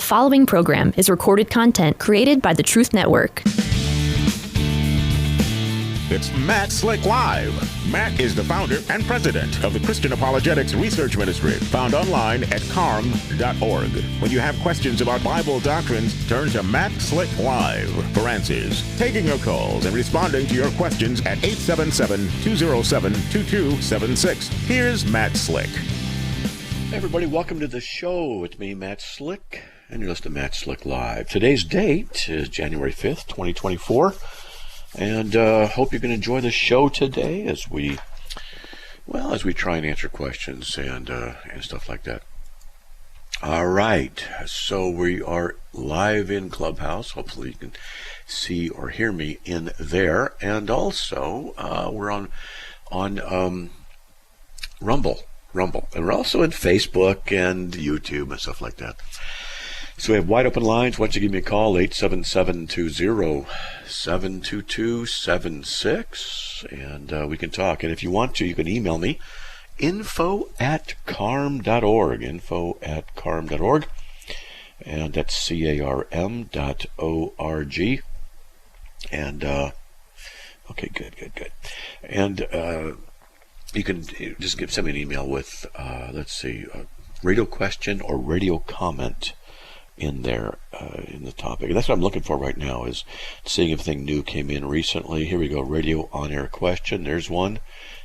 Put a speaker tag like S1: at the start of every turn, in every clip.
S1: The following program is recorded content created by the Truth Network.
S2: It's Matt Slick Live. Matt is the founder and president of the Christian Apologetics Research Ministry, found online at CARM.org. When you have questions about Bible doctrines, turn to Matt Slick Live for answers. Taking your calls and responding to your questions at 877-207-2276. Here's Matt Slick.
S3: Hey everybody, welcome to the show. It's me, Matt Slick, and you're listening to Matt Slick Live. Today's date is January 5th, 2024. And hope you can enjoy the show today as we try and answer questions and stuff like that. All right, so we are live in Clubhouse. Hopefully you can see or hear me in there, and also we're on Rumble, and we're also in Facebook and YouTube and stuff like that. So we have wide open lines. Why don't you give me a call, 877-207-2276, and we can talk. And if you want to, you can email me, info@carm.org, info@carm.org, and that's CARM.org. And, okay, good. And you can just send me an email with, radio question or radio comment in there, in the topic. And that's what I'm looking for right now, is seeing if anything new came in recently. Here we go, radio on-air question. There's one.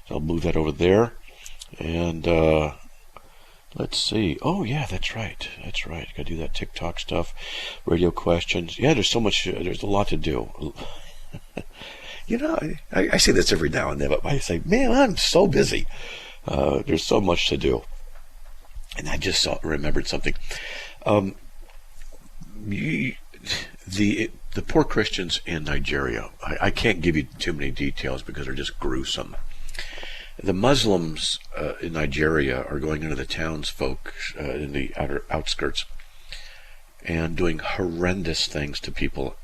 S3: So I'll move that over there. And let's see. Oh, yeah, that's right. Got to do that TikTok stuff. Radio questions. Yeah, there's so much. There's a lot to do. You know, I say this every now and then, but I say, man, I'm so busy. There's so much to do. And I just remembered something. The poor Christians in Nigeria, I can't give you too many details because they're just gruesome. The Muslims in Nigeria are going into the townsfolk in the outskirts and doing horrendous things to people,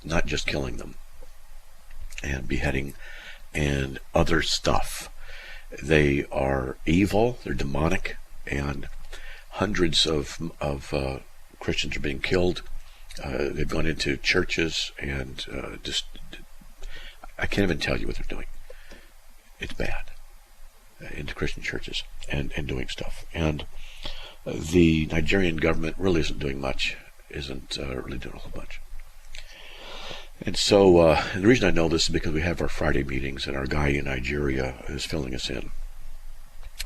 S3: not just killing them and beheading and other stuff. They are evil, they're demonic, and hundreds of Christians are being killed. They've gone into churches and I can't even tell you what they're doing. It's bad. Into Christian churches and doing stuff. And the Nigerian government really isn't doing much, isn't really doing a whole bunch. And so and the reason I know this is because we have our Friday meetings and our guy in Nigeria is filling us in.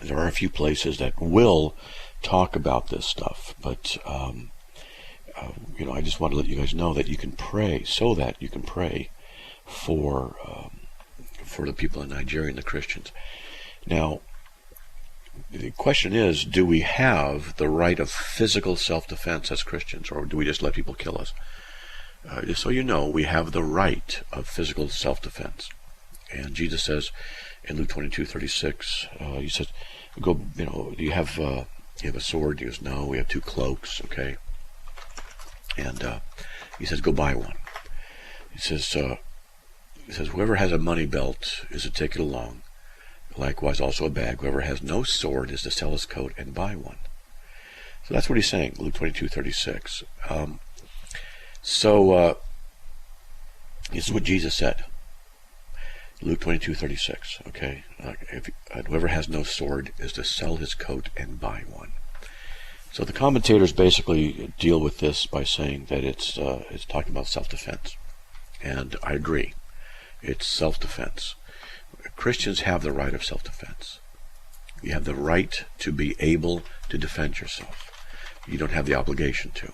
S3: There are a few places that will talk about this stuff, but I just want to let you guys know that you can pray, so that you can pray for the people in Nigeria and the Christians. Now, the question is, do we have the right of physical self-defense as Christians, or do we just let people kill us? Just so you know, we have the right of physical self-defense. And Jesus says in Luke 22:36, he says, "Go, do you have a sword?" He goes, "No, we have 2 cloaks." Okay. And he says, "Go buy one." He says, "Whoever has a money belt is to take it along. Likewise, also a bag. Whoever has no sword is to sell his coat and buy one." So that's what he's saying, Luke 22:36. This is what Jesus said. Luke 22:36. Okay, whoever has no sword is to sell his coat and buy one. So the commentators basically deal with this by saying that it's talking about self-defense, and I agree. It's self-defense. Christians have the right of self-defense. You have the right to be able to defend yourself. You don't have the obligation to,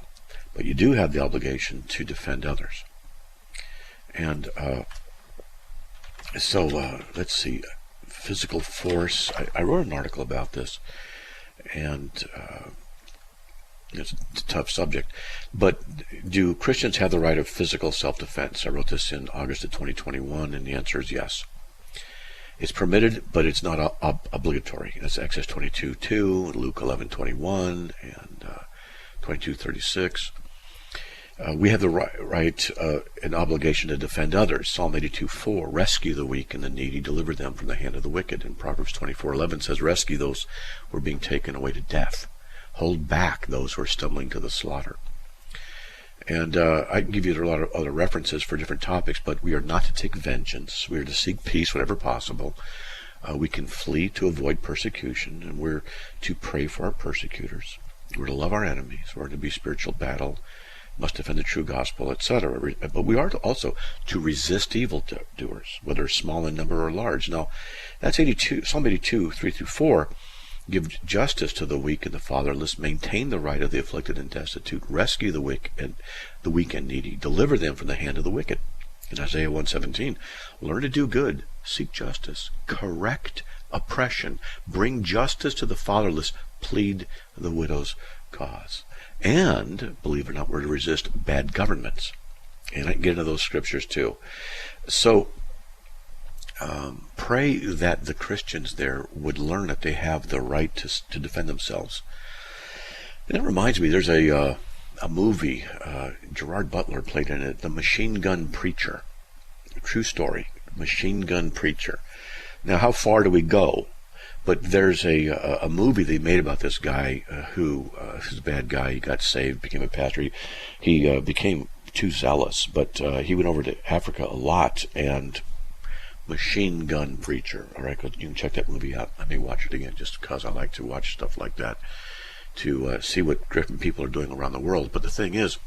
S3: but you do have the obligation to defend others. And let's see, physical force. I wrote an article about this, and it's a tough subject. But do Christians have the right of physical self-defense? I wrote this in August of 2021, and the answer is yes. It's permitted, but it's not obligatory. That's Exodus 22:2, Luke 11:21, and 22:36. We have the right and obligation to defend others. Psalm 82:4, rescue the weak and the needy, deliver them from the hand of the wicked. And Proverbs 24:11 says, rescue those who are being taken away to death. Hold back those who are stumbling to the slaughter. And I can give you a lot of other references for different topics, but we are not to take vengeance. We are to seek peace whenever possible. We can flee to avoid persecution, and we're to pray for our persecutors. We're to love our enemies. We're to be spiritual battle, must defend the true gospel, etc. But we are also to resist evildoers, whether small in number or large. Now, that's Psalm 82, 3-4. Give justice to the weak and the fatherless, maintain the right of the afflicted and destitute, rescue the weak and needy, deliver them from the hand of the wicked. In Isaiah 1:17, learn to do good, seek justice, correct oppression, bring justice to the fatherless, plead the widow's cause. And, believe it or not, we're to resist bad governments. And I can get into those scriptures too. So, pray that the Christians there would learn that they have the right to defend themselves. And that reminds me, there's a movie, Gerard Butler played in it, The Machine Gun Preacher. A true story, Machine Gun Preacher. Now, how far do we go? But there's a movie they made about this guy who is a bad guy. He got saved, became a pastor. He became too zealous, but he went over to Africa a lot, and Machine Gun Preacher. All right, you can check that movie out. I may watch it again just because I like to watch stuff like that to see what different people are doing around the world. But the thing is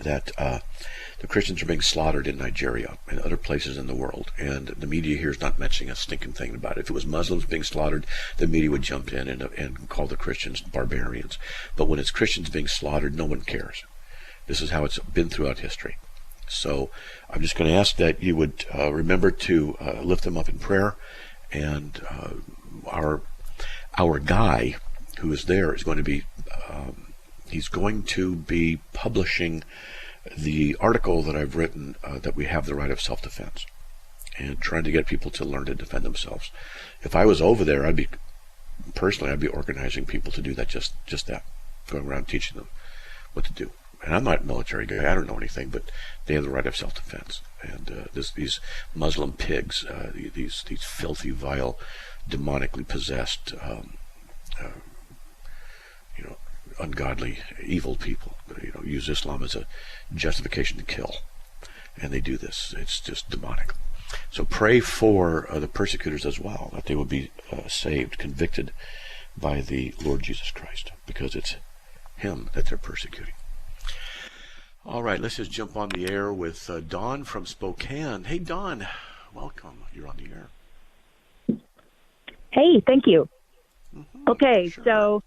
S3: that the Christians are being slaughtered in Nigeria and other places in the world, and the media here is not mentioning a stinking thing about it. If it was Muslims being slaughtered, the media would jump in and call the Christians barbarians. But when it's Christians being slaughtered, no one cares. This is how it's been throughout history. So I'm just going to ask that you would remember to lift them up in prayer. And our guy who is there is going to be he's going to be publishing the article that I've written that we have the right of self-defense, and trying to get people to learn to defend themselves. If I was over there, I'd be organizing people to do that, just that, going around teaching them what to do. And I'm not a military guy, I don't know anything, but they have the right of self-defense. And these Muslim pigs, these filthy, vile, demonically possessed, ungodly, evil people, use Islam as a justification to kill. And they do this. It's just demonic. So pray for the persecutors as well, that they would be saved, convicted by the Lord Jesus Christ, because it's Him that they're persecuting. All right, let's just jump on the air with Dawn from Spokane. Hey, Dawn, welcome. You're on the air.
S4: Hey, thank you.
S3: Mm-hmm,
S4: okay,
S3: sure.
S4: So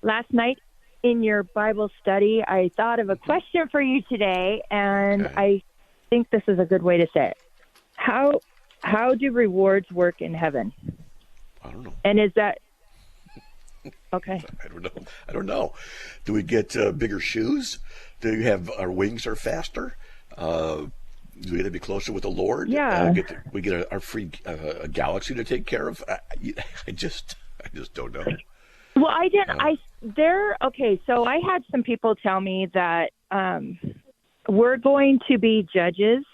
S4: last night in your Bible study, I thought of a question for you today, and
S3: Okay.
S4: I think this is a good way to say it. How do rewards work in heaven?
S3: I don't know.
S4: And is that okay?
S3: I don't know. Do we get bigger shoes? Do you have our wings are faster? Do we get to be closer with the Lord?
S4: Yeah.
S3: We get our free galaxy to take care of. I just don't know.
S4: Well, I didn't. Okay. So I had some people tell me that we're going to be judges.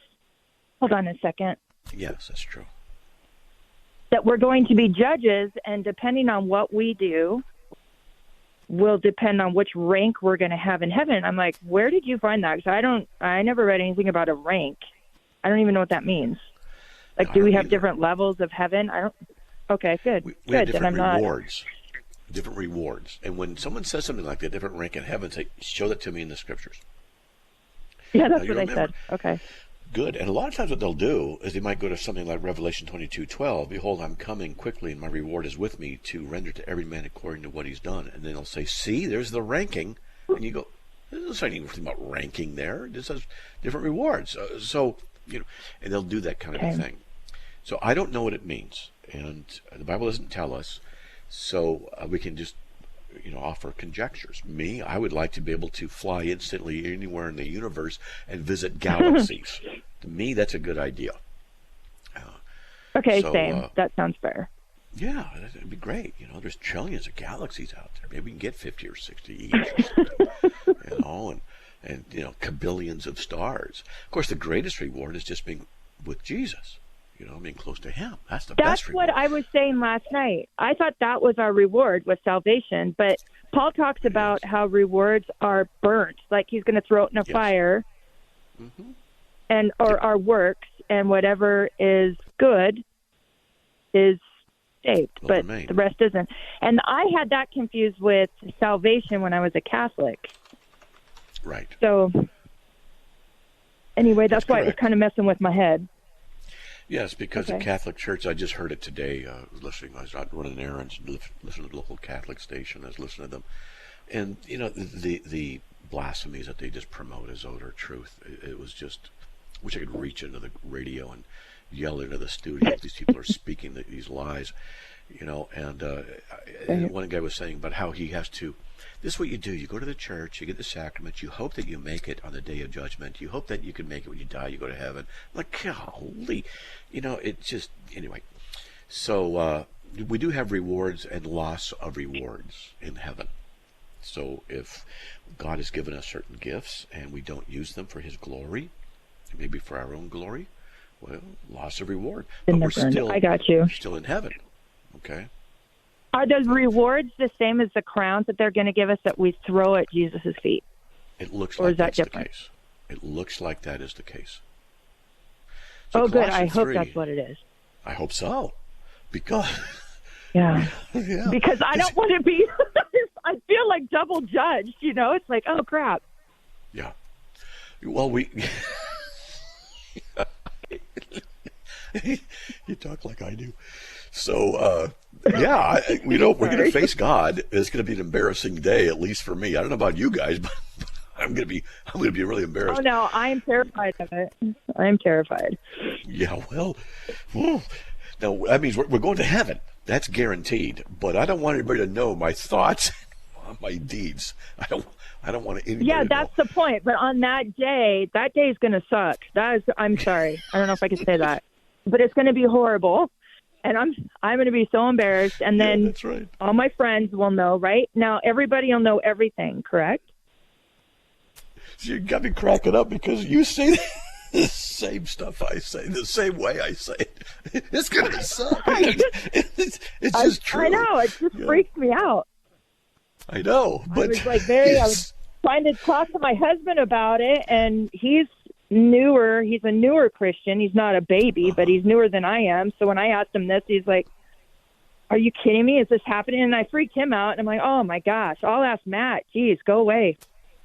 S4: Hold on a second.
S3: Yes, that's true.
S4: That we're going to be judges, and depending on what we do, will depend on which rank we're going to have in heaven. I'm like, where did you find that? Because I never read anything about a rank. I don't even know what that means. Like, do we have different levels of heaven? I don't. Okay, good.
S3: We
S4: good.
S3: have different
S4: then I'm
S3: rewards. Different rewards. And when someone says something like that, different rank in heaven, say, show that to me in the scriptures.
S4: Yeah, that's what I said. Okay.
S3: Good. And a lot of times what they'll do is they might go to something like Revelation 22:12. Behold, I'm coming quickly, and my reward is with me to render to every man according to what he's done. And then they'll say, see, there's the ranking. And you go, there's not anything about ranking there. This has different rewards. So, and they'll do that kind of a thing. So I don't know what it means. And the Bible doesn't tell us. So we can just, offer conjectures. I would like to be able to fly instantly anywhere in the universe and visit galaxies. To me, that's a good idea.
S4: Okay, same. That sounds fair.
S3: Yeah, that'd be great. There's trillions of galaxies out there. Maybe we can get 50 or 60 each or something, and kabillions of stars. Of course, the greatest reward is just being with Jesus. Being close to Him. That's the best reward.
S4: That's what I was saying last night. I thought that was our reward, was salvation. But Paul talks about how rewards are burnt, like he's going to throw it in a fire, and or our works, and whatever is good is saved, but the rest isn't. And I had that confused with salvation when I was a Catholic.
S3: Right.
S4: So anyway, that's why it was kind of messing with my head.
S3: Yes, because the Catholic Church, I just heard it today, I was out running errands, listening to the local Catholic station, I was listening to them. And, you know, the blasphemies that they just promote as utter truth, it was just, I wish I could reach into the radio and yell into the studio. These people are speaking these lies, you know, and one guy was saying about how he has to, this is what you do. You go to the church, you get the sacrament, you hope that you make it on the day of judgment. You hope that you can make it when you die, you go to heaven. Like, golly, you know, it just, anyway. So we do have rewards and loss of rewards in heaven. So if God has given us certain gifts and we don't use them for his glory, maybe for our own glory, well, loss of reward. But we're still,
S4: I got you.
S3: Still in heaven, okay?
S4: Are those rewards the same as the crowns that they're going to give us that we throw at Jesus' feet?
S3: It looks
S4: or
S3: like
S4: is that
S3: that's
S4: different?
S3: the case. It looks like that is the case.
S4: So good. I hope that's what it is.
S3: I hope so. Because...
S4: Yeah.
S3: Yeah.
S4: Because I don't want to be... I feel like double judged, you know? It's like, oh, crap.
S3: Yeah. Well, we... You talk like I do. So, yeah, you know, we're going to face God. It's going to be an embarrassing day, at least for me. I don't know about you guys, but I'm going to be really embarrassed.
S4: Oh no, I am terrified of it. I am terrified.
S3: Yeah, well, now that means we're going to heaven. That's guaranteed. But I don't want anybody to know my thoughts, my deeds. I don't want to.
S4: Yeah, that's the point. But on that day is going to suck. I'm sorry. I don't know if I can say that, but it's going to be horrible. And I'm going to be so embarrassed. And then
S3: that's right.
S4: All my friends will know, right? Now, everybody will know everything, correct?
S3: So you got me cracking up because you say the same stuff I say, the same way I say it. It's going to suck. It's just true.
S4: I know. It just freaks me out.
S3: I know. But
S4: I was I was trying to talk to my husband about it, and he's newer. He's a newer Christian. He's not a baby, but he's newer than I am. So when I asked him this, he's like, "Are you kidding me? Is this happening?" And I freaked him out. And I'm like, "Oh my gosh, I'll ask Matt. Geez, go away."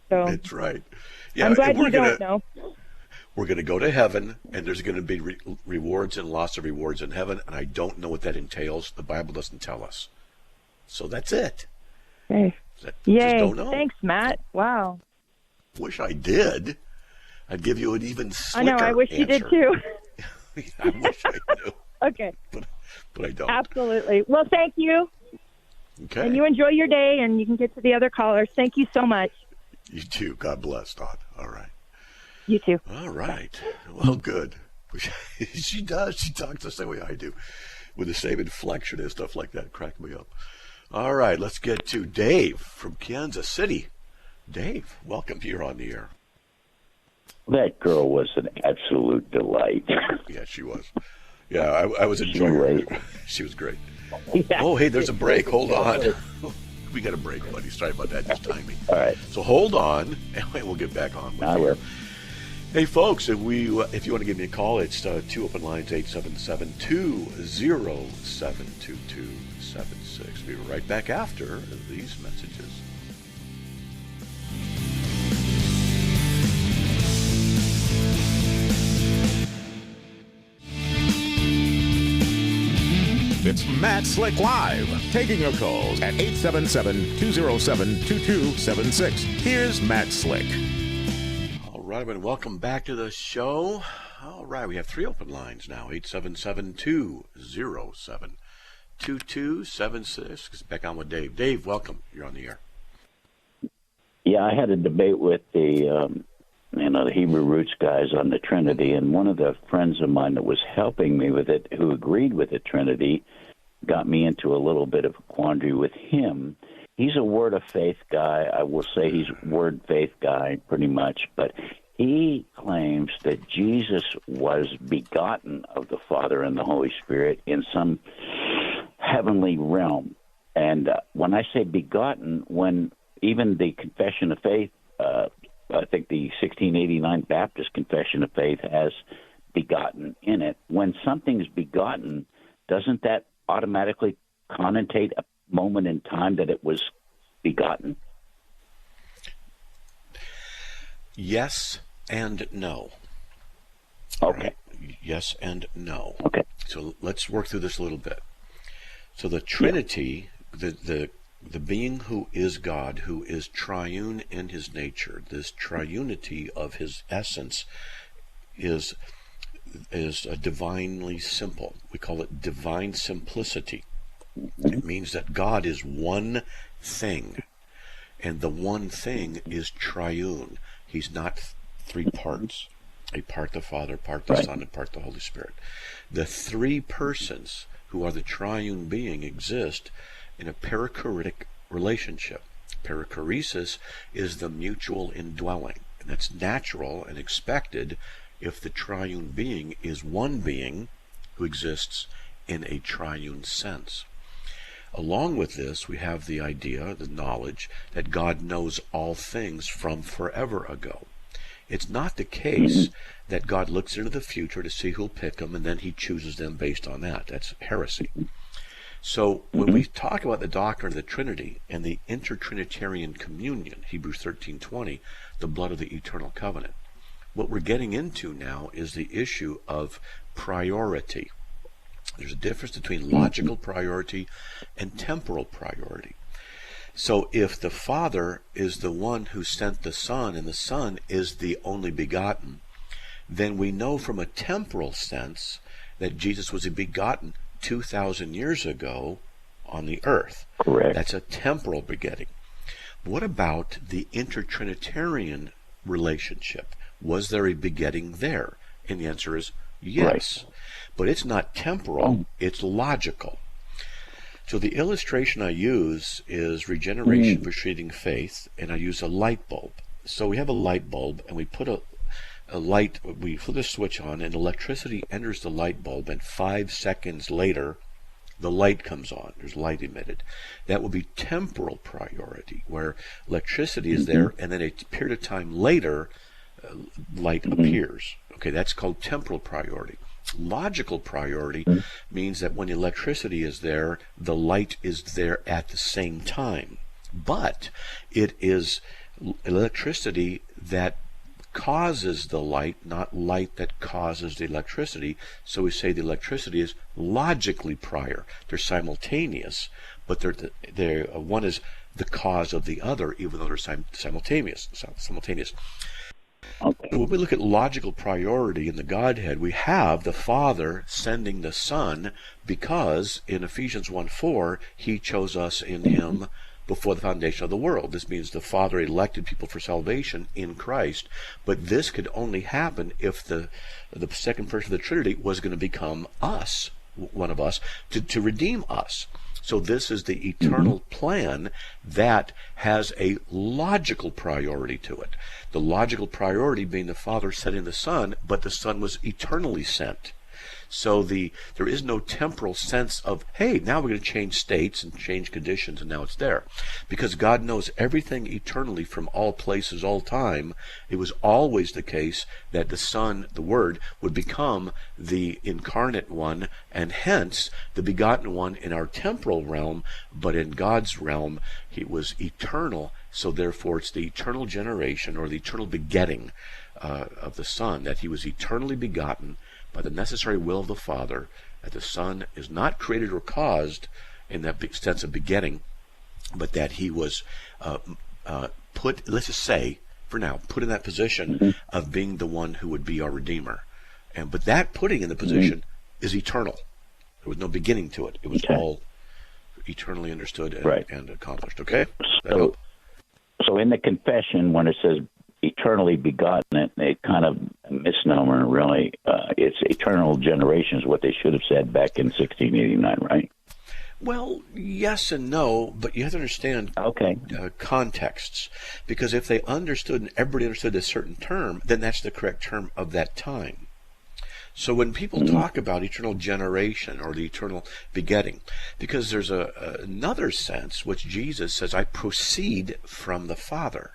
S4: So
S3: that's right. Yeah,
S4: I'm glad you don't know.
S3: We're going to go to heaven, and there's going to be rewards and loss of rewards in heaven, and I don't know what that entails. The Bible doesn't tell us. So that's it.
S4: Okay.
S3: Yay.
S4: Just
S3: don't know.
S4: Thanks, Matt. Wow.
S3: Wish I did. I'd give you an even slicker
S4: I know. I wish
S3: answer.
S4: you did too.
S3: I wish I knew.
S4: Okay.
S3: But I don't.
S4: Absolutely. Well, thank you.
S3: Okay.
S4: And you enjoy your day, and you can get to the other callers. Thank you so much.
S3: You too. God bless, Todd. All right.
S4: You too.
S3: All right. Well, good. She does. She talks the same way I do, with the same inflection and stuff like that. Crack me up. All right. Let's get to Dave from Kansas City. Dave, welcome. You're on the air.
S5: That girl was an absolute delight.
S3: Yeah, she was. Yeah, I was enjoying her. She was great. Yeah. Oh, hey, there's a break. Hold on. We got a break, buddy. Sorry about that. Just timing.
S5: All right.
S3: So hold on, and we'll get back on with
S5: I will.
S3: Hey, folks, if you want to give me a call, it's 2 open lines, 877-207-2276. We'll be right back after these messages.
S2: It's Matt Slick Live, taking your calls at 877-207-2276. Here's Matt Slick.
S3: All right, and welcome back to the show. All right, we have 3 open lines now, 877-207-2276. Back on with Dave. Dave, welcome. You're on the air.
S5: Yeah, I had a debate with the Hebrew roots guys on the Trinity, and one of the friends of mine that was helping me with it, who agreed with the Trinity, got me into a little bit of a quandary with him. He's a word of faith guy. I will say he's a word faith guy pretty much, but he claims that Jesus was begotten of the Father and the Holy Spirit in some heavenly realm. And when I say begotten, when even the Confession of Faith, I think the 1689 Baptist Confession of Faith has begotten in it. When something's begotten, doesn't that automatically connotate a moment in time that it was begotten?
S3: Yes and no.
S5: Okay.
S3: Right? Yes and no.
S5: Okay.
S3: So let's work through this a little bit. So the Trinity, the being who is God, who is triune in his nature, this triunity of his essence is divinely simple. We call it divine simplicity. It means that God is one thing, and the one thing is triune. He's not three parts, a part the Father, part the Son, and part the Holy Spirit. The three persons who are the triune being exist in a perichoretic relationship. Perichoresis is the mutual indwelling, and that's natural and expected if the triune being is one being who exists in a triune sense. Along with this, we have the idea, the knowledge, that God knows all things from forever ago. It's not the case that God looks into the future to see who'll pick them and then he chooses them based on that. That's heresy. So when we talk about the doctrine of the Trinity and the intertrinitarian communion, Hebrews 13:20, the blood of the eternal covenant, what we're getting into now is the issue of priority. There's a difference between logical priority and temporal priority. So if the Father is the one who sent the Son and the Son is the only begotten, then we know from a temporal sense that Jesus was begotten 2,000 years ago on the earth.
S5: Correct.
S3: That's a temporal begetting. What about the intertrinitarian relationship? Was there a begetting there? And the answer is yes. Right. But it's not temporal, it's logical. So the illustration I use is regeneration preceding faith, and I use a light bulb. So we have a light bulb, and we put a light, we flip the switch on, and electricity enters the light bulb, and 5 seconds later, the light comes on. There's light emitted. That will be temporal priority, where electricity is there, and then a period of time later, light appears. Okay, that's called temporal priority. Logical priority means that when electricity is there, the light is there at the same time. But it is electricity that causes the light, not light that causes the electricity. So we say the electricity is logically prior. They're simultaneous, but they're one is the cause of the other, even though they're simultaneous. Okay. When we look at logical priority in the Godhead, we have the Father sending the Son because in Ephesians 1:4, he chose us in him before the foundation of the world. This means the Father elected people for salvation in Christ, but this could only happen if the second person of the Trinity was going to become us, one of us, to redeem us. So this is the eternal plan that has a logical priority to it. The logical priority being the Father sending the Son, but the Son was eternally sent. So there is no temporal sense of, hey, now we're going to change states and change conditions, and now it's there. Because God knows everything eternally from all places, all time. It was always the case that the Son, the Word, would become the incarnate one, and hence the begotten one in our temporal realm, but in God's realm, he was eternal. So therefore it's the eternal generation, or the eternal begetting of the Son, that he was eternally begotten by the necessary will of the Father, that the Son is not created or caused in that sense of begetting, but that he was put, let's just say, for now, put in that position of being the one who would be our Redeemer. But that putting in the position is eternal. There was no beginning to it. It was all eternally understood and accomplished. Okay?
S5: So in the confession, when it says eternally begotten, it kind of a misnomer, really. It's eternal generation is what they should have said back in 1689, right?
S3: Well, yes and no, but you have to understand contexts. Because if they understood and everybody understood a certain term, then that's the correct term of that time. So when people talk about eternal generation or the eternal begetting, because there's another sense which Jesus says, I proceed from the Father.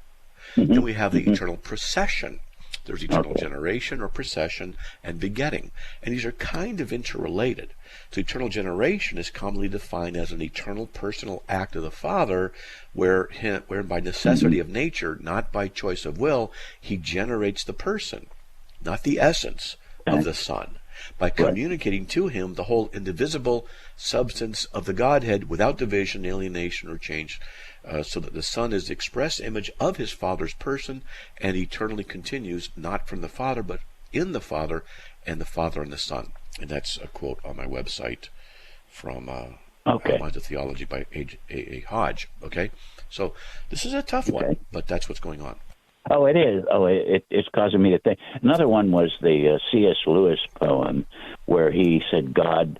S3: Then we have the eternal procession. There's eternal generation or procession and begetting. And these are kind of interrelated. So eternal generation is commonly defined as an eternal personal act of the Father where by necessity of nature, not by choice of will, he generates the person, not the essence of the Son, by communicating to him the whole indivisible substance of the Godhead without division, alienation, or change, so that the Son is the express image of his Father's person and eternally continues, not from the Father, but in the Father, and the Father and the Son. And that's a quote on my website from Lines of Theology by A. Hodge. Okay? So this is a tough one, but that's what's going on.
S5: Oh, it is. Oh, it's causing me to think. Another one was the C.S. Lewis poem where he said God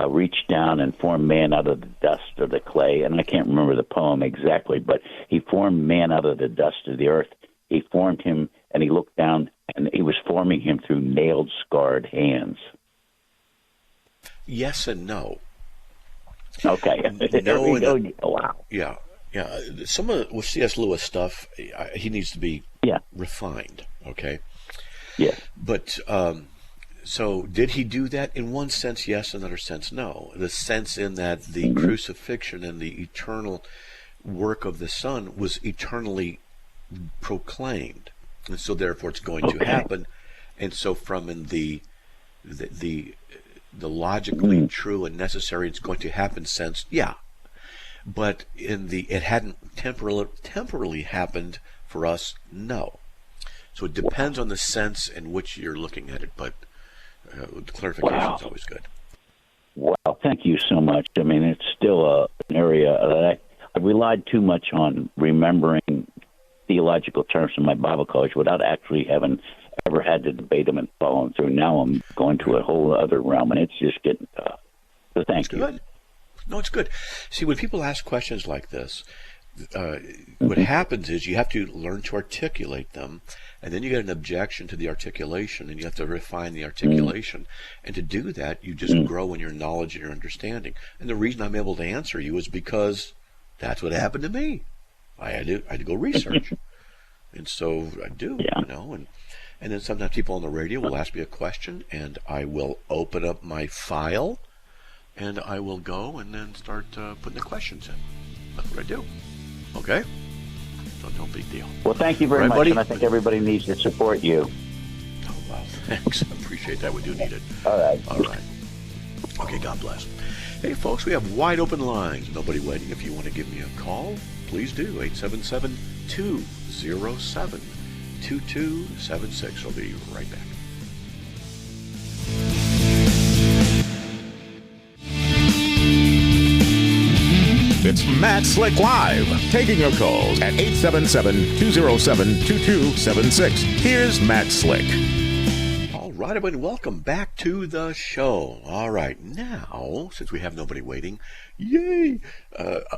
S5: reached down and formed man out of the dust or the clay. And I can't remember the poem exactly, but he formed man out of the dust of the earth. He formed him, and he looked down, and he was forming him through nailed, scarred hands.
S3: Yes and no.
S5: Okay.
S3: No,
S5: wow.
S3: Yeah. Yeah, some of with C.S. Lewis stuff, he needs to be refined, okay?
S5: Yeah.
S3: But, so did he do that? In one sense, yes. In another sense, no. The sense in that the crucifixion and the eternal work of the Son was eternally proclaimed. And so therefore it's going to happen. And so from in the logically true and necessary it's going to happen sense, yeah. But in it hadn't temporally happened for us, no. So it depends on the sense in which you're looking at it, but the clarification is always good.
S5: Wow, thank you so much. I mean, it's still an area that I relied too much on remembering theological terms in my Bible college without actually having ever had to debate them and follow them through. Now I'm going to a whole other realm, and it's just getting tough. So thank you.
S3: Good. No, it's good. See, when people ask questions like this, what happens is you have to learn to articulate them, and then you get an objection to the articulation, and you have to refine the articulation. And to do that, you just grow in your knowledge and your understanding. And the reason I'm able to answer you is because that's what happened to me. I had to go research. And so I do, you know. And then sometimes people on the radio will ask me a question, and I will open up my file, and I will go and then start putting the questions in. That's what I do. Okay? So no big deal.
S5: Well, thank you very much, buddy. And I think everybody needs to support you.
S3: Oh, well, thanks. I appreciate that. We do need it.
S5: All right.
S3: All right. Okay, God bless. Hey, folks, we have wide open lines. Nobody waiting. If you want to give me a call, please do. 877-207-2276. I'll be right back.
S2: It's Matt Slick Live, taking your calls at 877-207-2276. Here's Matt Slick.
S3: All right, everybody, welcome back to the show. All right, now, since we have nobody waiting, yay!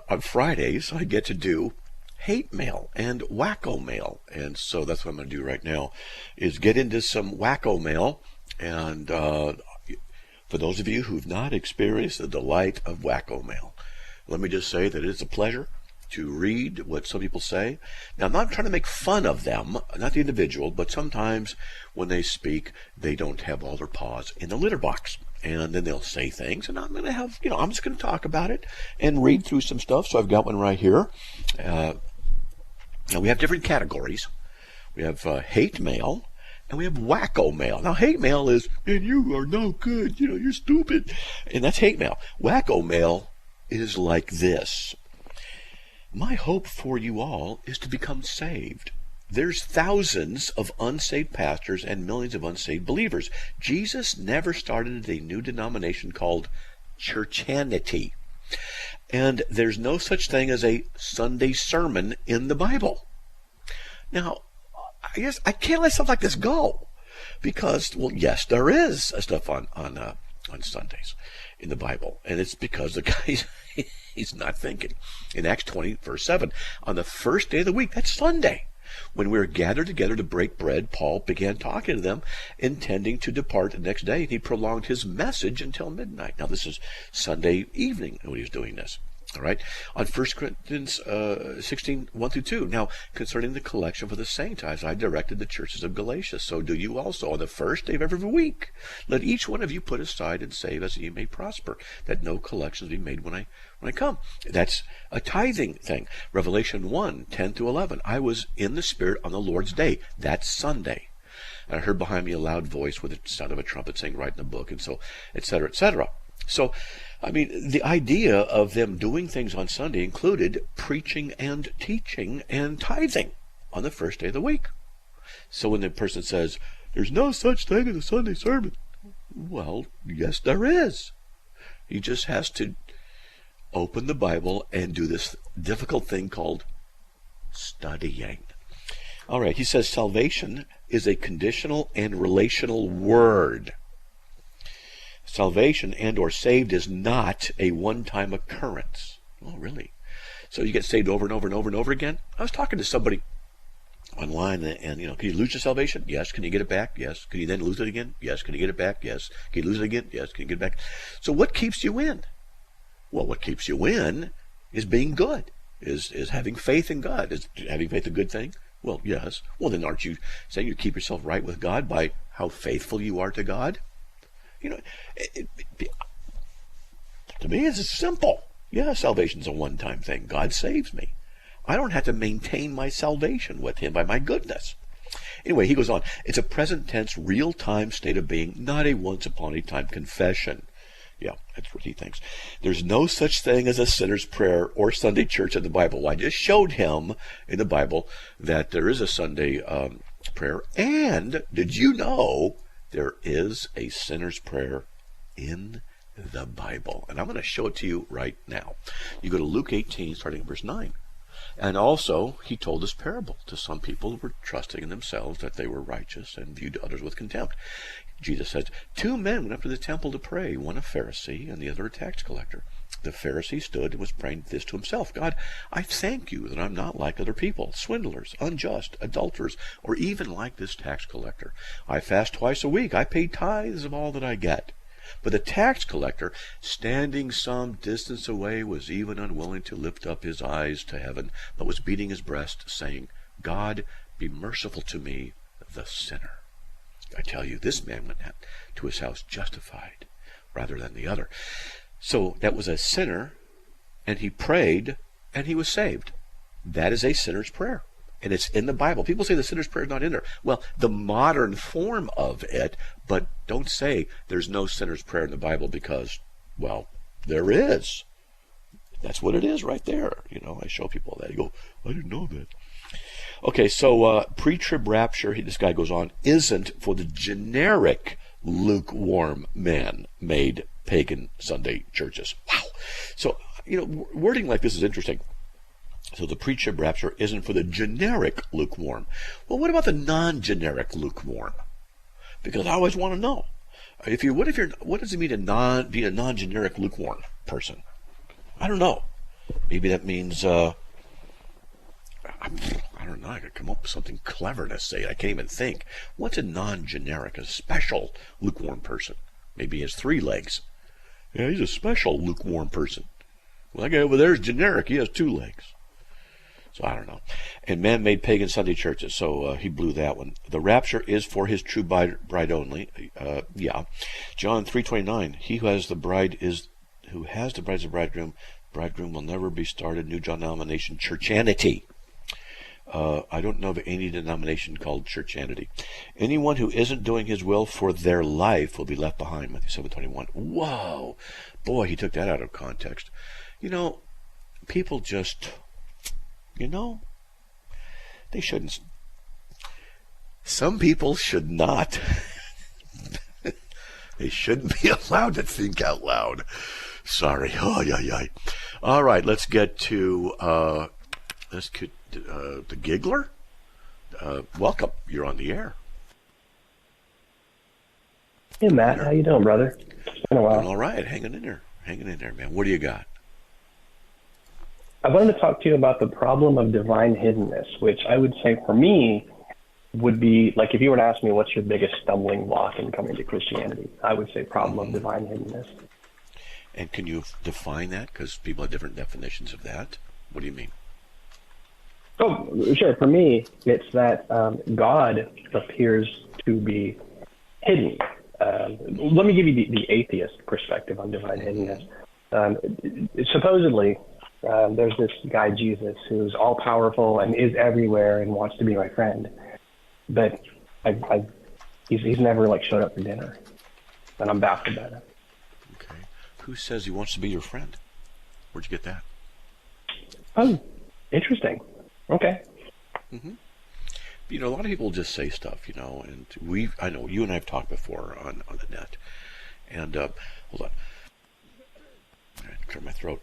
S3: On Fridays, I get to do hate mail and wacko mail. And so that's what I'm going to do right now, is get into some wacko mail. And for those of you who've not experienced the delight of wacko mail, let me just say that it's a pleasure to read what some people say. Now, I'm not trying to make fun of them, not the individual, but sometimes when they speak, they don't have all their paws in the litter box. And then they'll say things, and I'm going to have, I'm just going to talk about it and read through some stuff. So I've got one right here. Now, we have different categories. We have hate mail, and we have wacko mail. Now, hate mail is, and you are no good, you're stupid. And that's hate mail. Wacko mail is like this. My hope for you all is to become saved. There's thousands of unsaved pastors and millions of unsaved believers. Jesus never started a new denomination called Churchanity. And there's no such thing as a Sunday sermon in the Bible. Now, I guess I can't let stuff like this go. Because, well, yes, there is stuff on Sundays in the Bible. And it's because the guy, he's not thinking. In Acts 20, verse 7, on the first day of the week, that's Sunday, When we were gathered together to break bread, Paul began talking to them, intending to depart the next day, and he prolonged his message until midnight. Now, this is Sunday evening when he was doing this. All right, on 1 Corinthians 16, 1 through 2. Now, concerning the collection for the saints, as I directed the churches of Galatia, so do you also on the first day of every week. Let each one of you put aside and save as ye may prosper, that no collections be made when I come. That's a tithing thing. Revelation 1, 10 through 11. I was in the Spirit on the Lord's day. That's Sunday. And I heard behind me a loud voice with the sound of a trumpet saying, write in the book, and so, etc., etc. So, I mean, the idea of them doing things on Sunday included preaching and teaching and tithing on the first day of the week. So when the person says, there's no such thing as a Sunday sermon, well, yes, there is. He just has to open the Bible and do this difficult thing called studying. All right, he says salvation is a conditional and relational word. Salvation and or saved is not a one-time occurrence. Oh, really? So you get saved over and over and over and over again? I was talking to somebody online and can you lose your salvation? Yes. Can you get it back? Yes. Can you then lose it again? Yes. Can you get it back? Yes. Can you lose it again? Yes. Can you get it back? So what keeps you in? Well, what keeps you in is being good, is having faith in God. Is having faith a good thing? Well, yes. Well, then aren't you saying you keep yourself right with God by how faithful you are to God? To me, it's simple. Yeah, salvation's a one-time thing. God saves me. I don't have to maintain my salvation with him by my goodness. Anyway, he goes on. It's a present tense, real-time state of being, not a once-upon-a-time confession. Yeah, that's what he thinks. There's no such thing as a sinner's prayer or Sunday church in the Bible. I just showed him in the Bible that there is a Sunday prayer. And did you know there is a sinner's prayer in the Bible? And I'm going to show it to you right now. You go to Luke 18, starting at verse 9. And also, he told this parable to some people who were trusting in themselves that they were righteous and viewed others with contempt. Jesus says, 2 men went up to the temple to pray, one a Pharisee and the other a tax collector. The Pharisee stood and was praying this to himself: God, I thank you that I'm not like other people, swindlers, unjust, adulterers, or even like this tax collector. I fast twice a week. I pay tithes of all that I get. But the tax collector, standing some distance away, was even unwilling to lift up his eyes to heaven, but was beating his breast, saying, God, be merciful to me, the sinner. I tell you, this man went to his house justified rather than the other. So that was a sinner, and he prayed, and he was saved. That is a sinner's prayer, and it's in the Bible. People say the sinner's prayer is not in there. Well, the modern form of it, but don't say there's no sinner's prayer in the Bible because, well, there is. That's what it is right there. I show people that. You go, I didn't know that. Okay, so pre-trib rapture, this guy goes on, isn't for the generic lukewarm man-made pagan Sunday churches. Wow. So, wording like this is interesting. So the pre-trib rapture isn't for the generic lukewarm. Well, what about the non-generic lukewarm? Because I always want to know. What does it mean to be a non-generic lukewarm person? I don't know. Maybe that means, I don't know. I could come up with something clever to say. I can't even think. What's a non-generic, a special lukewarm person? Maybe he has 3 legs. Yeah, he's a special lukewarm person. Well, that guy over there is generic. He has 2 legs. So I don't know. And man-made pagan Sunday churches. So he blew that one. The rapture is for his true bride only. Yeah. John 3:29. He who has the bride as the bridegroom. Bridegroom will never be started. New denomination, churchanity. I don't know of any denomination called churchanity. Anyone who isn't doing his will for their life will be left behind. Matthew 7:21. Whoa. Boy, he took that out of context. People just, they shouldn't. Some people should not. They shouldn't be allowed to think out loud. Sorry. Oh, yeah. All right, let's get to the Giggler. Welcome. You're on the air.
S6: Hey, Matt. How you doing, brother? It's been a while.
S3: All right. Hanging in there, man. What do you got?
S6: I wanted to talk to you about the problem of divine hiddenness, which I would say for me would be like if you were to ask me what's your biggest stumbling block in coming to Christianity, I would say problem of divine hiddenness.
S3: And can you define that? Because people have different definitions of that. What do you mean?
S6: Oh, sure. For me, it's that God appears to be hidden. Let me give you the atheist perspective on divine hiddenness. Supposedly, there's this guy, Jesus, who's all-powerful and is everywhere and wants to be my friend. But he's never, showed up for dinner. And I'm baffled by that.
S3: Okay. Who says he wants to be your friend? Where'd you get that?
S6: Oh, interesting. Okay.
S3: Mm-hmm. A lot of people just say stuff, and I know you and I have talked before on the net. And, hold on. I clear my throat.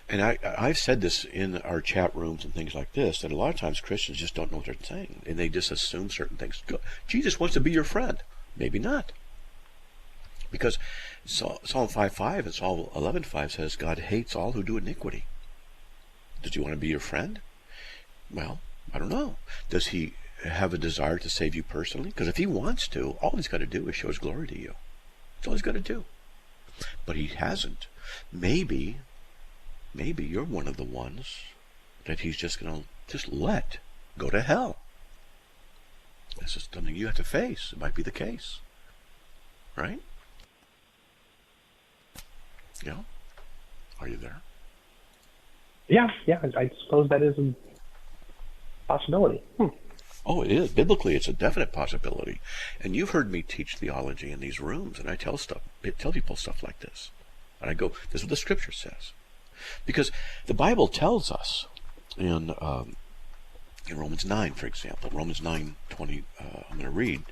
S3: And I've said this in our chat rooms and things like this, that a lot of times Christians just don't know what they're saying, and they just assume certain things. Jesus wants to be your friend. Maybe not. Because Psalm 5:5 and Psalm 11:5 says, God hates all who do iniquity. Does he want to be your friend? Well, I don't know. Does he have a desire to save you personally? Because if he wants to, all he's got to do is show his glory to you. That's all he's got to do. But he hasn't. Maybe you're one of the ones that he's just going to just let go to hell. This is something you have to face. It might be the case. Right? Yeah? Are you there?
S6: Yeah, I suppose that is a possibility.
S3: Oh, it is. Biblically, it's a definite possibility. And you've heard me teach theology in these rooms, and I tell people stuff like this. And I go, this is what the Scripture says. Because the Bible tells us in Romans 9, for example, Romans 9:20, I'm going to read,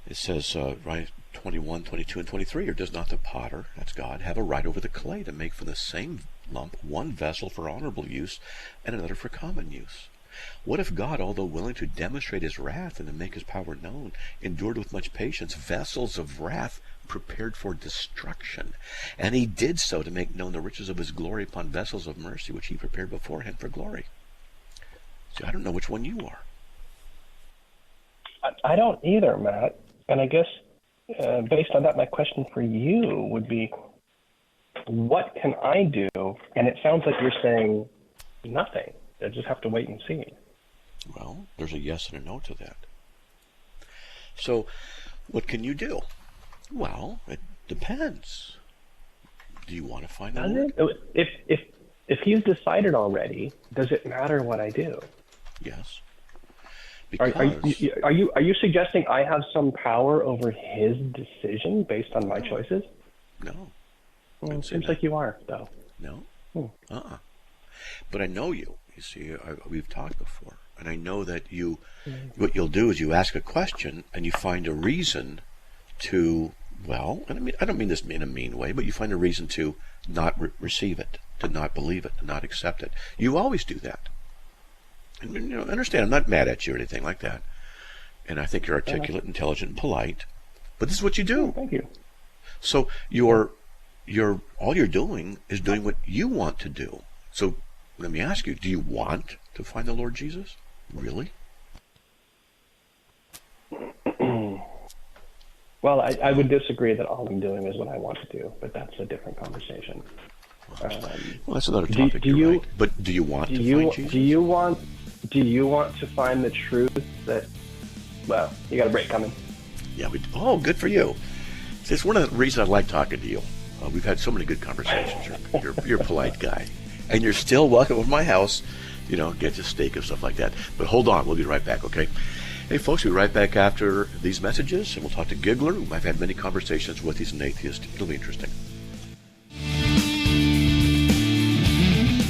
S3: it says, right, 21, 22, and 23, or does not the potter, that's God, have a right over the clay to make from the same lump one vessel for honorable use and another for common use? What if God, although willing to demonstrate his wrath and to make his power known, endured with much patience vessels of wrath prepared for destruction? And he did so to make known the riches of his glory upon vessels of mercy, which he prepared beforehand for glory. So I don't know which one you are.
S6: I don't either, Matt. And I guess based on that, my question for you would be, what can I do? And it sounds like you're saying nothing. I just have to wait and see.
S3: Well, there's a yes and a no to that. So what can you do? Well, it depends. Do you want to find out?
S6: If he's decided already, does it matter what I do?
S3: Yes.
S6: Are you suggesting I have some power over his decision based on my choices?
S3: No.
S6: Well, it seems like you are, though.
S3: No. But I know you. You see, we've talked before, and I know that what you'll do is you ask a question and you find a reason to, and I don't mean this in a mean way, but you find a reason to not receive it, to not believe it, to not accept it. You always do that. And understand, I'm not mad at you or anything like that. And I think you're articulate, intelligent, and polite. But this is what you do.
S6: Thank you.
S3: So all you're doing is doing what you want to do. So let me ask you, do you want to find the Lord Jesus? Really?
S6: Well, I would disagree that all I'm doing is what I want to do, but that's a different conversation.
S3: Well, that's another topic. Right. But do you want to find Jesus?
S6: Do you want to find the truth that? Well, you got a break coming.
S3: Yeah. Good for you. It's one of the reasons I like talking to you. We've had so many good conversations. You're a polite guy, and you're still welcome to my house. Get your steak and stuff like that. But hold on, we'll be right back. Okay. Hey, folks, we'll be right back after these messages, and we'll talk to Giggler, whom I've had many conversations with. He's an atheist. It'll be interesting.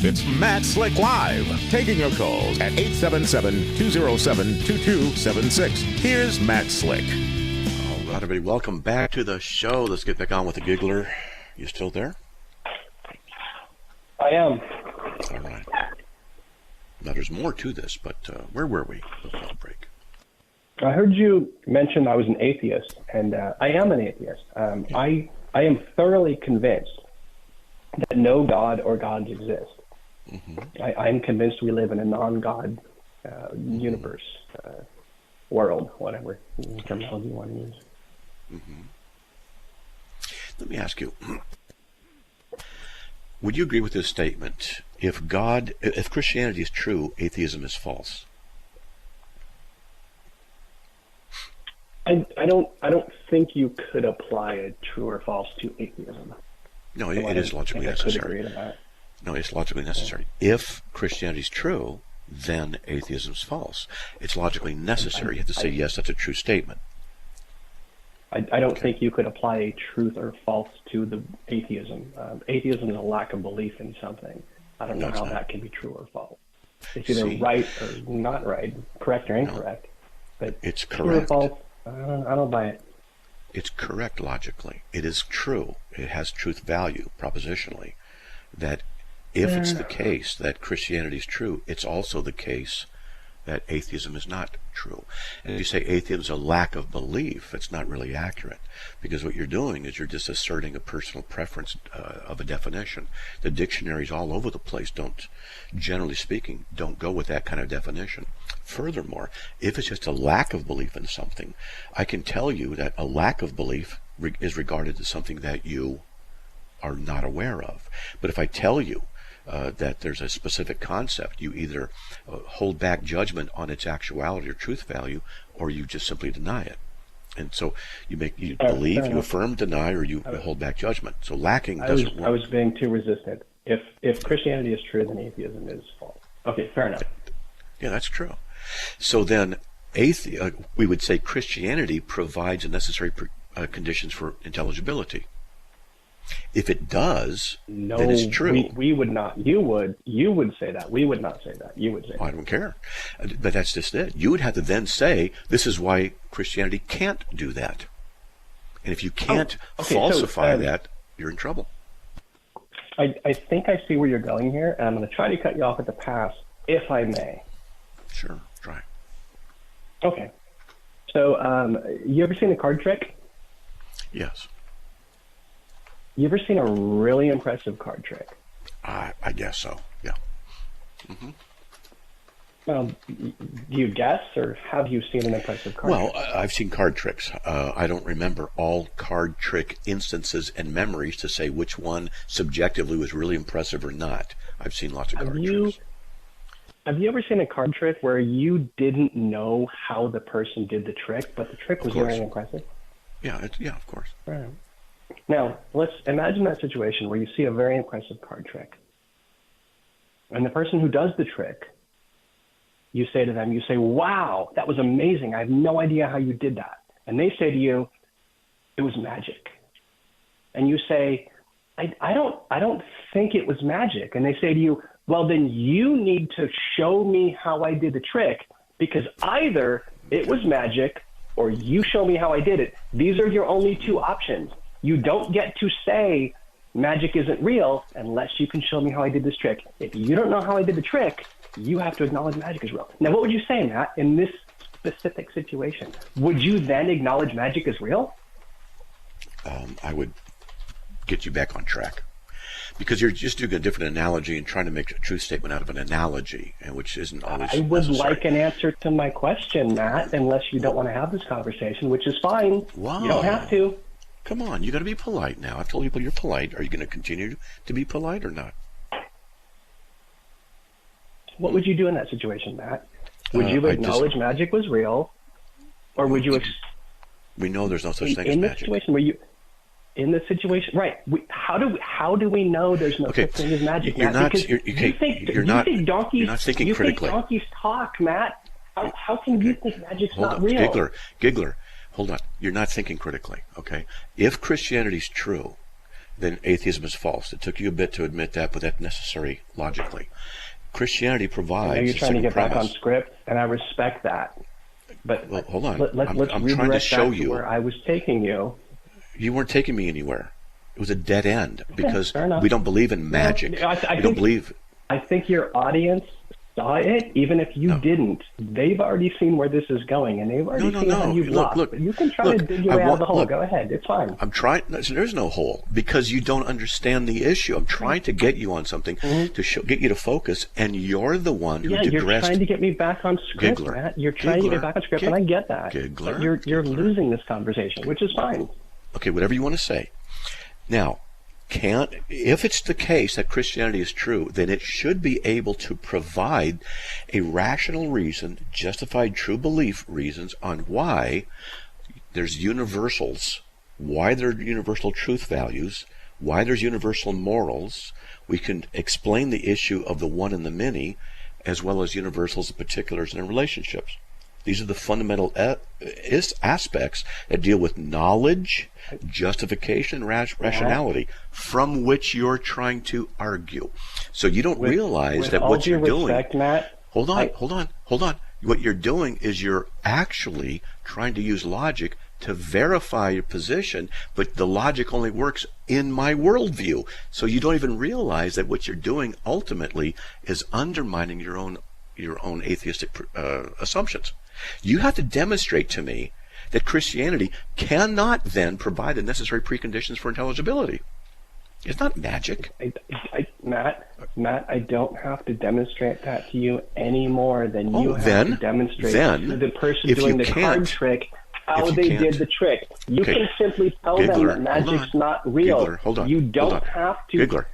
S2: It's Matt Slick Live, taking your calls at 877-207-2276. Here's Matt Slick.
S3: All right, everybody, welcome back to the show. Let's get back on with the Giggler. You still there?
S6: I am.
S3: All right. Now, there's more to this, but where were we before the break?
S6: I heard you mention I was an atheist, and I am an atheist. I am thoroughly convinced that no God or gods exist. I'm convinced we live in a non-God universe, world, whatever terminology you want to use.
S3: Let me ask you, would you agree with this statement? If Christianity is true, atheism is false.
S6: I don't think you could apply a true or false to atheism.
S3: No, it is logically necessary. No, it's logically necessary. If Christianity is true, then atheism is false. It's logically necessary. You have to say, yes, that's a true statement.
S6: I don't think you could apply a truth or false to the atheism. Atheism is a lack of belief in something. I don't know how that can be true or false. It's either right or not right, correct or incorrect. But
S3: it's
S6: correct. True or false, I don't buy it.
S3: It's correct logically. It is true. It has truth value propositionally. That if it's the case that Christianity is true, it's also the case that atheism is not true. And if you say atheism is a lack of belief, it's not really accurate, because what you're doing is you're just asserting a personal preference of a definition. The dictionaries all over the place generally speaking, don't go with that kind of definition. Furthermore, if it's just a lack of belief in something, I can tell you that a lack of belief is regarded as something that you are not aware of. But if I tell you that there's a specific concept, you either hold back judgment on its actuality or truth value, or you just simply deny it. And so you believe, you affirm, deny, or you hold back judgment. So lacking doesn't work.
S6: I was being too resistant. If Christianity is true, then atheism is false. Okay, fair enough.
S3: Yeah, that's true. So then we would say Christianity provides the necessary conditions for intelligibility. If it does, then it's true.
S6: We would not. You would say that. We would not say that. You would say that.
S3: I don't care. But that's just it. You would have to then say, this is why Christianity can't do that. And if you can't falsify that, you're in trouble.
S6: I think I see where you're going here, and I'm going to try to cut you off at the pass, if I may.
S3: Sure, try.
S6: Okay. So, you ever seen a card trick?
S3: Yes.
S6: You ever seen a really impressive card trick?
S3: I guess so, yeah. Mm-hmm.
S6: Well, do you guess, or have you seen an impressive card trick?
S3: Well, I've seen card tricks. I don't remember all card trick instances and memories to say which one subjectively was really impressive or not. I've seen lots of card tricks.
S6: Have you ever seen a card trick where you didn't know how the person did the trick, but the trick was very impressive?
S3: Yeah, of course.
S6: Right. Now, let's imagine that situation where you see a very impressive card trick. And the person who does the trick, you say to them, wow, that was amazing. I have no idea how you did that. And they say to you, it was magic. And you say, I don't think it was magic. And they say to you, well, then you need to show me how I did the trick, because either it was magic or you show me how I did it. These are your only two options. You don't get to say magic isn't real unless you can show me how I did this trick. If you don't know how I did the trick, you have to acknowledge magic is real. Now, what would you say, Matt, in this specific situation? Would you then acknowledge magic is real?
S3: I would get you back on track, because you're just doing a different analogy and trying to make a truth statement out of an analogy, and which isn't always
S6: I would necessary. Like an answer to my question, Matt, unless you don't want to have this conversation, which is fine.
S3: Wow.
S6: You don't have to.
S3: Come on, you got to be polite now. I've told people you're polite. Are you going to continue to be polite or not?
S6: What would you do in that situation, Matt? Would you acknowledge magic was real, or would you?
S3: We know there's no such thing as
S6: magic. In the situation, right? How do we know there's no such thing as magic, Matt? You're not thinking critically. Think donkeys talk, Matt. How can you think magic's not real?
S3: Giggler. Hold on. You're not thinking critically, okay? If Christianity's true, then atheism is false. It took you a bit to admit that, but that's necessary logically. Christianity provides. I know
S6: you're trying to get back on script, and I respect that. But
S3: well, hold on.
S6: I'm
S3: trying to show you
S6: where I was taking you.
S3: You weren't taking me anywhere. It was a dead end because we don't believe in magic.
S6: I think your audience saw it, even if you didn't, they've already seen where this is going, and they've already seen how you've lost. But you can try to dig your way out of the hole. Go ahead. It's fine.
S3: I'm trying. There's no hole because you don't understand the issue. I'm trying to get you on something to get you to focus, and you're the one who digressed.
S6: You're trying to get me back on script, Matt. You're trying to get back on script, and I get that. But you're losing this conversation, which is fine.
S3: Okay, whatever you want to say. Now, if it's the case that Christianity is true, then it should be able to provide a rational reason, justified true belief reasons on why there's universals, why there are universal truth values, why there's universal morals. We can explain the issue of the one and the many, as well as universals and particulars in relationships. These are the fundamental aspects that deal with knowledge, justification, rationality, from which you're trying to argue. So you don't realize that what you're doing...
S6: Matt,
S3: hold on. What you're doing is you're actually trying to use logic to verify your position, but the logic only works in my worldview. So you don't even realize that what you're doing ultimately is undermining your own atheistic assumptions. You have to demonstrate to me that Christianity cannot then provide the necessary preconditions for intelligibility. It's not magic.
S6: Matt, I don't have to demonstrate that to you any more than you have to demonstrate to the person doing the card trick how they did the trick. You can simply tell them that magic's not real.
S3: Hold on.
S6: You don't have to.
S3: Giggler,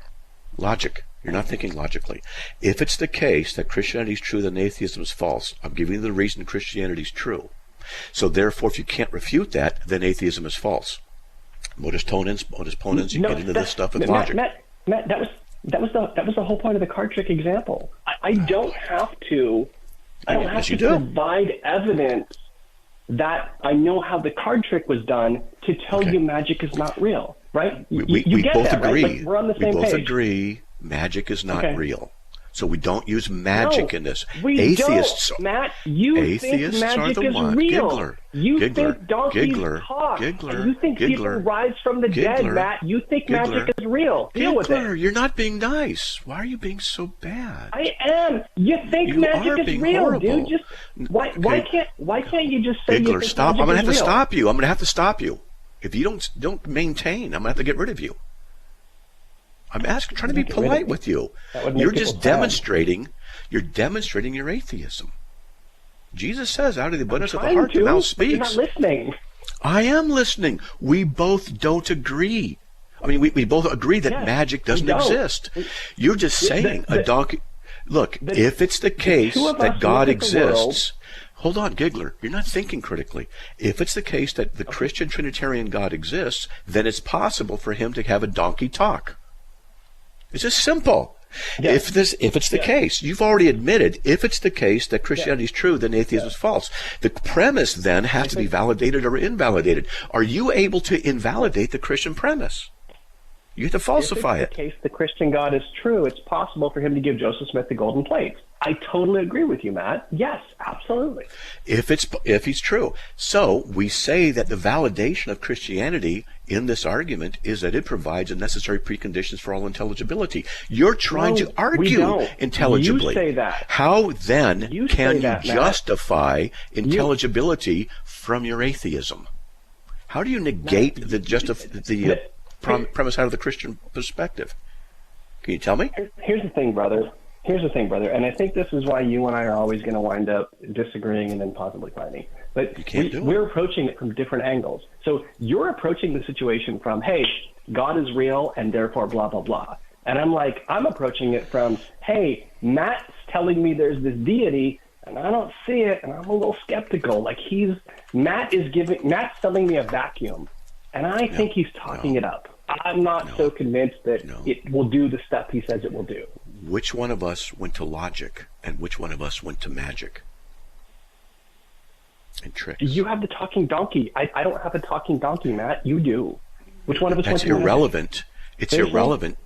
S3: logic. You're not thinking logically. If it's the case that Christianity is true, then atheism is false. I'm giving you the reason Christianity is true. So therefore, if you can't refute that, then atheism is false. Modus ponens, you get into this stuff with logic.
S6: Matt, that was the whole point of the card trick example. I don't have to. I don't have to provide evidence that I know how the card trick was done to tell you magic is not real, right?
S3: We
S6: get
S3: both
S6: that,
S3: agree.
S6: Right? Like, we're on the same page.
S3: We both agree magic is not real. So we don't use magic in this.
S6: Atheists don't, Matt. You think magic is real. You think donkeys talk. You think people rise from the dead, Matt. You think magic is real. Deal with it.
S3: You're not being nice. Why are you being so bad?
S6: I am. You think magic is real, dude. Just why can't you just say you think
S3: stop.
S6: magic
S3: I'm gonna have
S6: is
S3: to
S6: real?
S3: stop you. I'm gonna have to stop you. If you don't maintain, I'm gonna have to get rid of you. I'm trying to be polite with you. You're just demonstrating. You're demonstrating your atheism. Jesus says, "Out of the abundance of the heart, the mouth speaks."
S6: You're not listening.
S3: I am listening. We both don't agree. I mean, we both agree that magic doesn't exist. You're just saying a donkey. Look, if it's the case that God exists. Hold on, Giggler. You're not thinking critically. If it's the case that the Christian Trinitarian God exists, then it's possible for him to have a donkey talk. It's just simple. If it's the case, you've already admitted, if it's the case that Christianity is true, then atheism is false. The premise then has to be validated or invalidated. Are you able to invalidate the Christian premise? You have to falsify it.
S6: If it's the case the Christian God is true, it's possible for him to give Joseph Smith the golden plates. I totally agree with you, Matt. Yes, absolutely.
S3: If he's true. So we say that the validation of Christianity in this argument is that it provides the necessary preconditions for all intelligibility. You're trying to argue intelligibly.
S6: You say that.
S3: How then can you justify intelligibility from your atheism? How do you negate the premise out of the Christian perspective? Can you tell me?
S6: Here's the thing, brother. And I think this is why you and I are always going to wind up disagreeing and then possibly fighting. But we're approaching it from different angles. So you're approaching the situation from, hey, God is real and therefore blah, blah, blah. And I'm approaching it from, hey, Matt's telling me there's this deity and I don't see it and I'm a little skeptical. Like Matt's selling me a vacuum and I think he's talking it up. I'm not so convinced that it will do the stuff he says it will do.
S3: Which one of us went to logic and which one of us went to magic and tricks?
S6: You have the talking donkey. I don't have a talking donkey, Matt. You do. Which one of us went to
S3: irrelevant. It's irrelevant.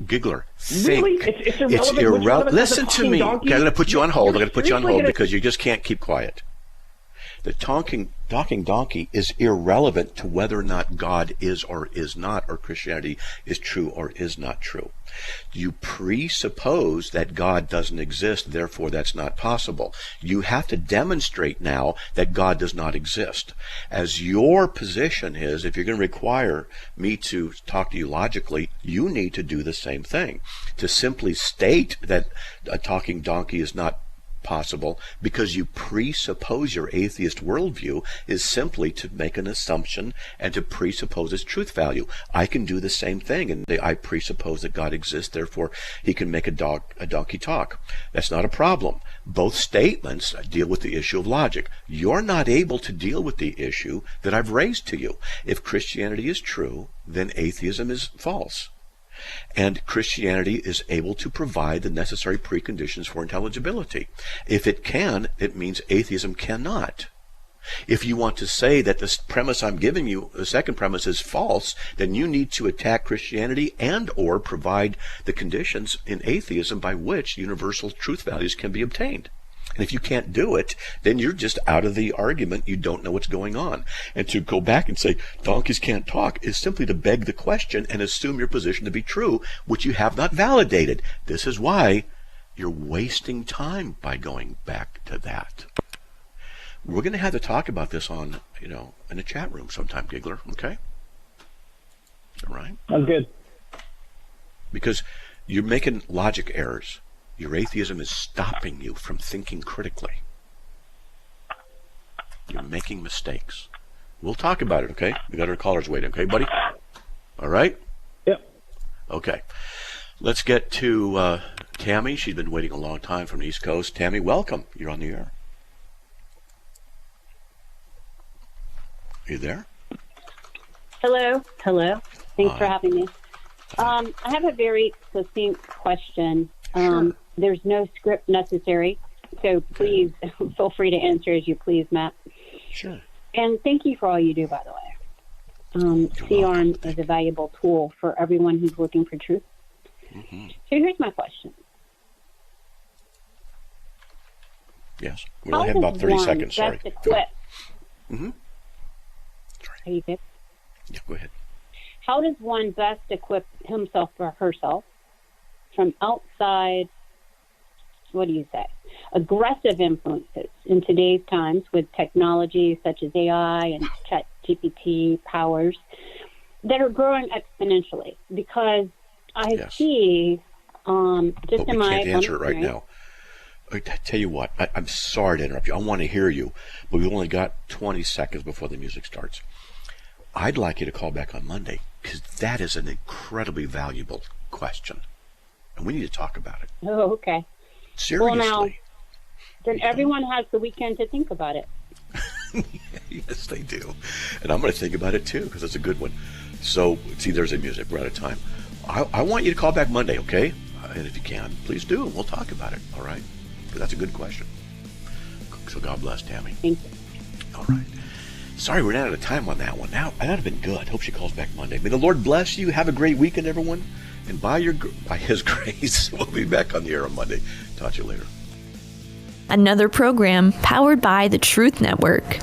S3: Giggler, think.
S6: Really? It's irrelevant.
S3: Listen to me. I'm going to put you on hold. I'm going to put you on hold because you just can't keep quiet. The talking donkey is irrelevant to whether or not God is or is not, or Christianity is true or is not true. You presuppose that God doesn't exist, therefore that's not possible. You have to demonstrate now that God does not exist. As your position is, if you're going to require me to talk to you logically, you need to do the same thing. To simply state that a talking donkey is not possible because you presuppose your atheist worldview is simply to make an assumption and to presuppose its truth value. I can do the same thing, and I presuppose that God exists, therefore he can make a donkey talk. That's not a problem. Both statements deal with the issue of logic. You're not able to deal with the issue that I've raised to you. If Christianity is true, then atheism is false. And Christianity is able to provide the necessary preconditions for intelligibility. If it can, it means atheism cannot. If you want to say that this premise I'm giving you, the second premise, is false, then you need to attack Christianity and or provide the conditions in atheism by which universal truth values can be obtained. And if you can't do it, then you're just out of the argument. You don't know what's going on. And to go back and say donkeys can't talk is simply to beg the question and assume your position to be true, which you have not validated. This is why you're wasting time by going back to that. We're going to have to talk about this on, in a chat room sometime, Giggler, okay? All right?
S6: I'm good.
S3: Because you're making logic errors. Your atheism is stopping you from thinking critically. You're making mistakes. We'll talk about it, okay? We got our callers waiting, okay, buddy? All right?
S6: Yep.
S3: Okay. Let's get to Tammy. She's been waiting a long time from the East Coast. Tammy, welcome. You're on the air. Are you there?
S7: Hello. Thanks for having me. I have a very succinct question.
S3: Sure.
S7: There's no script necessary, so please feel free to answer as you please, Matt.
S3: Sure.
S7: And thank you for all you do, by the way. CARM is a valuable tool for everyone who's looking for truth.
S3: Mm-hmm.
S7: So here's my question.
S3: Yes. We only have about 30 seconds. Sorry.
S7: Mm-hmm. Are you good?
S3: Yeah, go ahead.
S7: How does one best equip himself or herself from outside, aggressive influences in today's times with technology such as AI and ChatGPT powers that are growing exponentially? Because I see, just in my
S3: can't answer it right now. I tell you what, I'm sorry to interrupt you. I want to hear you, but we've only got 20 seconds before the music starts. I'd like you to call back on Monday, because that is an incredibly valuable question. And we need to talk about it.
S7: Oh, okay.
S3: Seriously.
S7: Well, now, then everyone has the weekend to think about it.
S3: Yes, they do. And I'm going to think about it, too, because it's a good one. So, see, there's the music. We're out of time. I want you to call back Monday, okay? And if you can, please do. We'll talk about it, all right? Because that's a good question. So God bless, Tammy.
S7: Thank you.
S3: All right. Sorry, we're out of time on that one. Now, that would have been good. Hope she calls back Monday. May the Lord bless you. Have a great weekend, everyone. And by His grace, we'll be back on the air on Monday. Talk to you later.
S1: Another program powered by the Truth Network.